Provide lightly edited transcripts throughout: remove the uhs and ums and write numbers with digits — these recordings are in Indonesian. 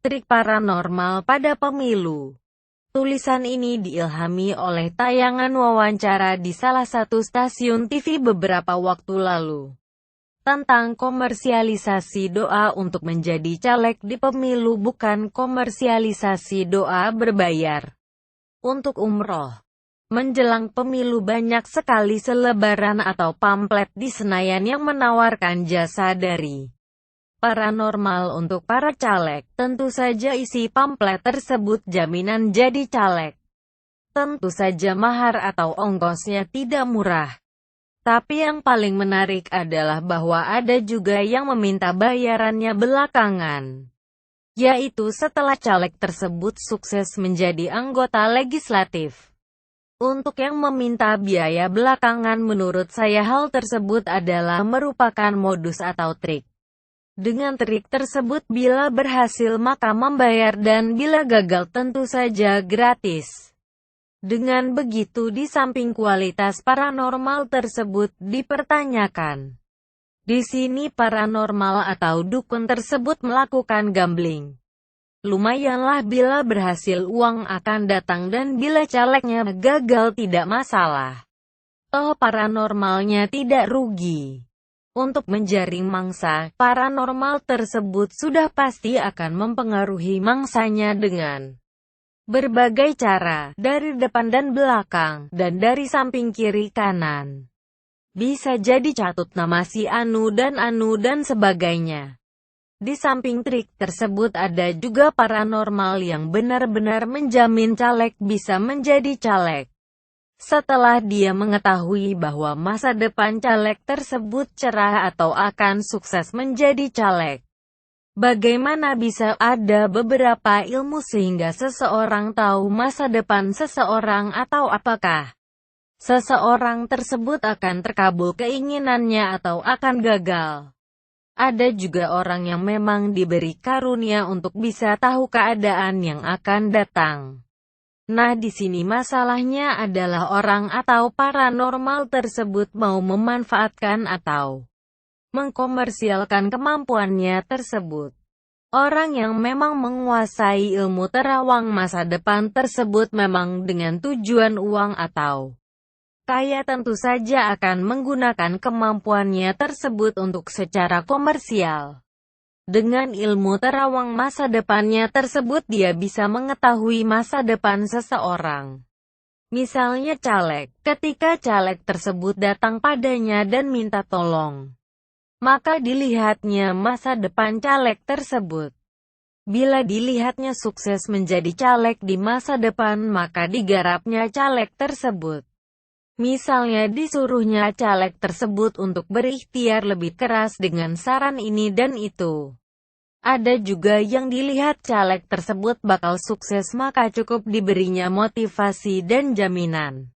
Trik paranormal pada pemilu. Tulisan ini diilhami oleh tayangan wawancara di salah satu stasiun TV beberapa waktu lalu, tentang komersialisasi doa untuk menjadi caleg di pemilu, bukan komersialisasi doa berbayar untuk umroh. Menjelang pemilu banyak sekali selebaran atau pamflet di Senayan yang menawarkan jasa dari paranormal untuk para caleg. Tentu saja isi pamflet tersebut jaminan jadi caleg. Tentu saja mahar atau ongkosnya tidak murah. Tapi yang paling menarik adalah bahwa ada juga yang meminta bayarannya belakangan, yaitu setelah caleg tersebut sukses menjadi anggota legislatif. Untuk yang meminta biaya belakangan, menurut saya hal tersebut adalah merupakan modus atau trik. Dengan trik tersebut bila berhasil maka membayar, dan bila gagal tentu saja gratis. Dengan begitu di samping kualitas paranormal tersebut dipertanyakan, di sini paranormal atau dukun tersebut melakukan gambling. Lumayanlah bila berhasil uang akan datang, dan bila calegnya gagal tidak masalah. Toh paranormalnya tidak rugi. Untuk menjaring mangsa, paranormal tersebut sudah pasti akan mempengaruhi mangsanya dengan berbagai cara, dari depan dan belakang, dan dari samping kiri kanan. Bisa jadi catut nama si Anu dan sebagainya. Di samping trik tersebut ada juga paranormal yang benar-benar menjamin caleg bisa menjadi caleg setelah dia mengetahui bahwa masa depan caleg tersebut cerah atau akan sukses menjadi caleg. Bagaimana bisa ada beberapa ilmu sehingga seseorang tahu masa depan seseorang, atau apakah seseorang tersebut akan terkabul keinginannya atau akan gagal? Ada juga orang yang memang diberi karunia untuk bisa tahu keadaan yang akan datang. Nah, di sini masalahnya adalah orang atau paranormal tersebut mau memanfaatkan atau mengkomersialkan kemampuannya tersebut. Orang yang memang menguasai ilmu terawang masa depan tersebut memang dengan tujuan uang atau kaya tentu saja akan menggunakan kemampuannya tersebut untuk secara komersial. Dengan ilmu terawang masa depannya tersebut dia bisa mengetahui masa depan seseorang. Misalnya caleg, ketika caleg tersebut datang padanya dan minta tolong, maka dilihatnya masa depan caleg tersebut. Bila dilihatnya sukses menjadi caleg di masa depan, maka digarapnya caleg tersebut. Misalnya disuruhnya caleg tersebut untuk berikhtiar lebih keras dengan saran ini dan itu. Ada juga yang dilihat caleg tersebut bakal sukses, maka cukup diberinya motivasi dan jaminan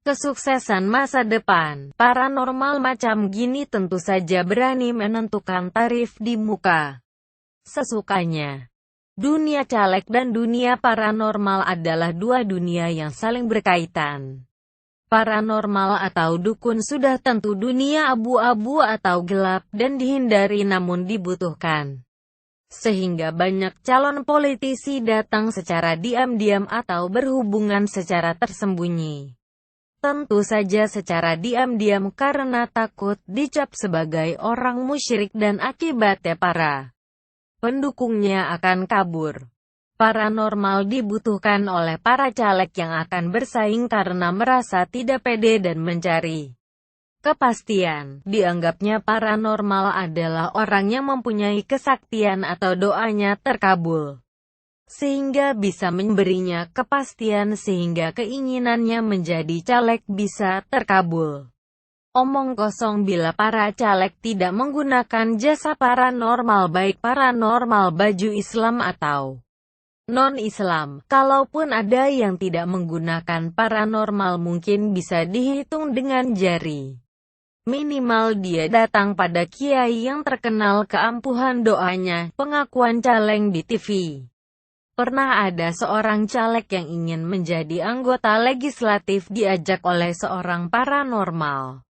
kesuksesan masa depan. Paranormal macam gini tentu saja berani menentukan tarif di muka sesukanya. Dunia caleg dan dunia paranormal adalah dua dunia yang saling berkaitan. Paranormal atau dukun sudah tentu dunia abu-abu atau gelap dan dihindari namun dibutuhkan. Sehingga banyak calon politisi datang secara diam-diam atau berhubungan secara tersembunyi. Tentu saja secara diam-diam karena takut dicap sebagai orang musyrik dan akibatnya para pendukungnya akan kabur. Paranormal dibutuhkan oleh para caleg yang akan bersaing karena merasa tidak pede dan mencari kepastian. Dianggapnya paranormal adalah orang yang mempunyai kesaktian atau doanya terkabul, sehingga bisa memberinya kepastian sehingga keinginannya menjadi caleg bisa terkabul. Omong kosong bila para caleg tidak menggunakan jasa paranormal, baik paranormal baju Islam atau non-Islam. Kalaupun ada yang tidak menggunakan paranormal mungkin bisa dihitung dengan jari. Minimal dia datang pada kiai yang terkenal keampuhan doanya, pengakuan caleg di TV. Pernah ada seorang caleg yang ingin menjadi anggota legislatif diajak oleh seorang paranormal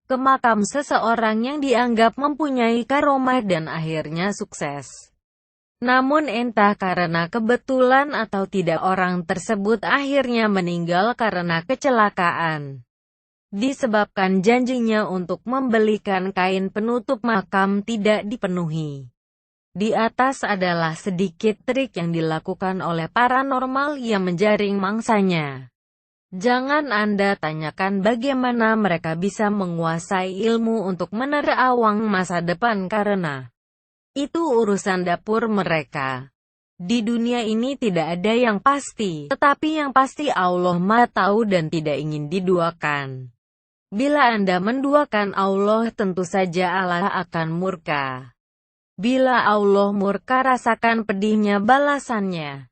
ke makam seseorang yang dianggap mempunyai karomah dan akhirnya sukses. Namun entah karena kebetulan atau tidak, orang tersebut akhirnya meninggal karena kecelakaan. Disebabkan janjinya untuk membelikan kain penutup makam tidak dipenuhi. Di atas adalah sedikit trik yang dilakukan oleh paranormal yang menjaring mangsanya. Jangan Anda tanyakan bagaimana mereka bisa menguasai ilmu untuk menerawang masa depan karena itu urusan dapur mereka. Di dunia ini tidak ada yang pasti, tetapi yang pasti Allah Maha Tahu dan tidak ingin diduakan. Bila Anda menduakan Allah, tentu saja Allah akan murka. Bila Allah murka, rasakan pedihnya balasannya.